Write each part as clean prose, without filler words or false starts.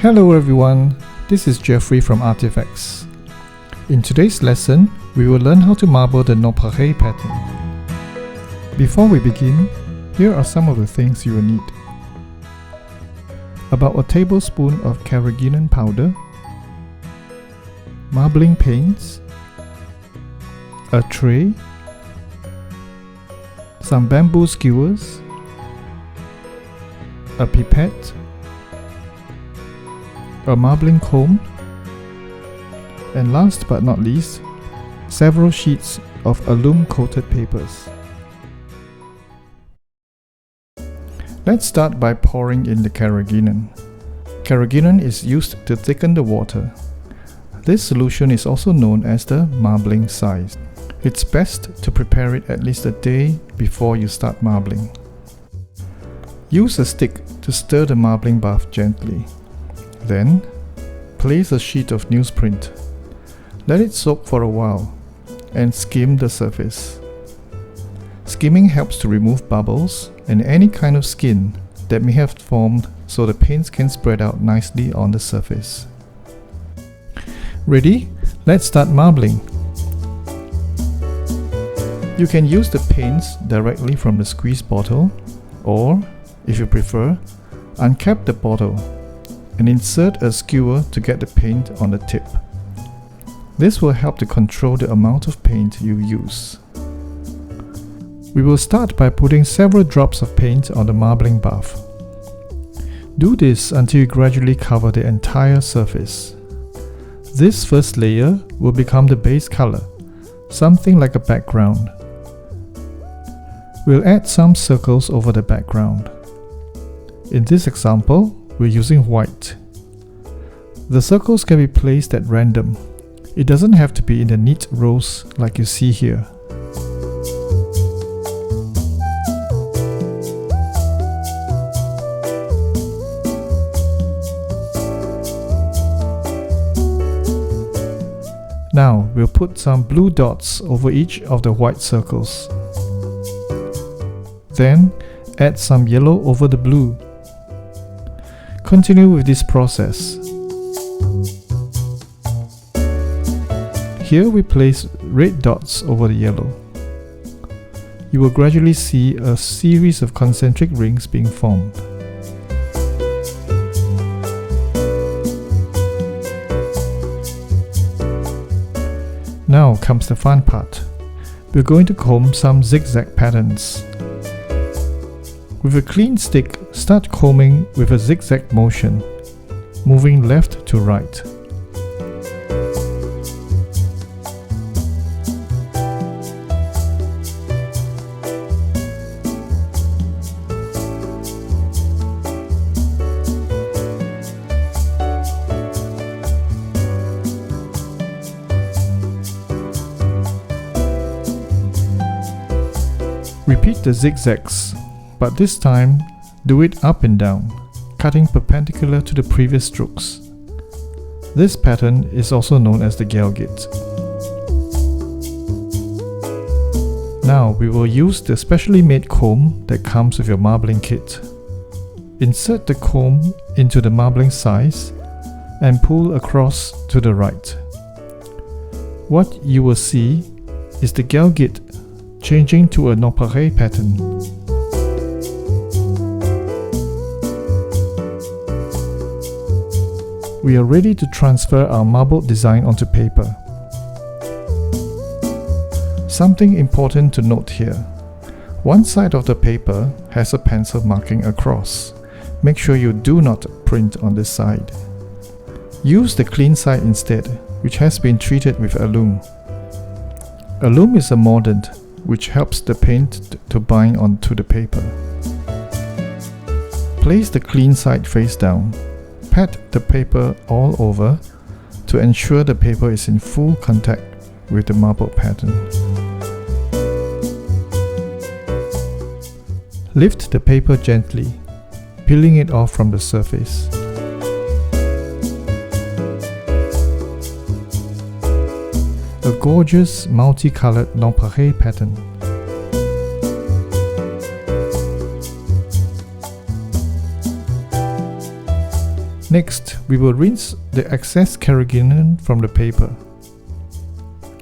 Hello everyone, this is Jeffrey from Artefakts. In today's lesson, we will learn how to marble the Nonpareil pattern. Before we begin, here are some of the things you will need. About a tablespoon of carrageenan powder, marbling paints, a tray, some bamboo skewers, a pipette, a marbling comb, and last but not least, several sheets of alum-coated papers. Let's start by pouring in the carrageenan. Carrageenan is used to thicken the water. This solution is also known as the marbling size. It's best to prepare it at least a day before you start marbling. Use a stick to stir the marbling bath gently. Then, place a sheet of newsprint. Let it soak for a while and skim the surface. Skimming helps to remove bubbles and any kind of skin that may have formed so the paints can spread out nicely on the surface. Ready? Let's start marbling. You can use the paints directly from the squeeze bottle, or, if you prefer, uncap the bottle and insert a skewer to get the paint on the tip. This will help to control the amount of paint you use. We will start by putting several drops of paint on the marbling bath. Do this until you gradually cover the entire surface. This first layer will become the base color, something like a background. We'll add some circles over the background. In this example, we're using white. The circles can be placed at random. It doesn't have to be in the neat rows like you see here. Now we'll put some blue dots over each of the white circles. Then add some yellow over the blue. Continue with this process. Here we place red dots over the yellow. You will gradually see a series of concentric rings being formed. Now comes the fun part. We're going to comb some zigzag patterns. With a clean stick, start combing with a zigzag motion, moving left to right. Repeat the zigzags, but this time do it up and down, cutting perpendicular to the previous strokes. This pattern is also known as the galgate. Now we will use the specially made comb that comes with your marbling kit. Insert the comb into the marbling size and pull across to the right. What you will see is the galgate changing to a Nonpareil pattern. We are ready to transfer our marbled design onto paper. Something important to note here. One side of the paper has a pencil marking across. Make sure you do not print on this side. Use the clean side instead, which has been treated with alum. Alum is a mordant, which helps the paint to bind onto the paper. Place the clean side face down. Pat the paper all over to ensure the paper is in full contact with the marble pattern. Lift the paper gently, peeling it off from the surface. A gorgeous multicolored Nonpareil pattern. Next, we will rinse the excess carrageenan from the paper.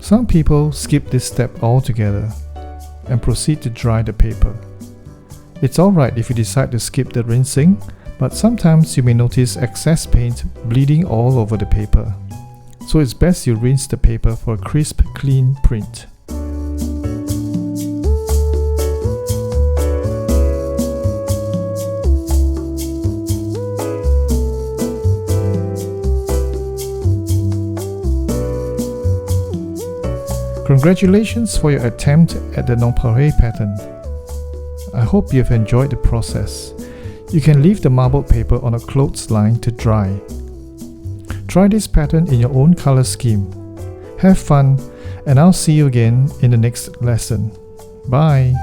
Some people skip this step altogether and proceed to dry the paper. It's alright if you decide to skip the rinsing, but sometimes you may notice excess paint bleeding all over the paper. So it's best you rinse the paper for a crisp, clean print. Congratulations for your attempt at the Nonpareil pattern. I hope you have enjoyed the process. You can leave the marbled paper on a clothesline to dry. Try this pattern in your own color scheme. Have fun, and I'll see you again in the next lesson. Bye!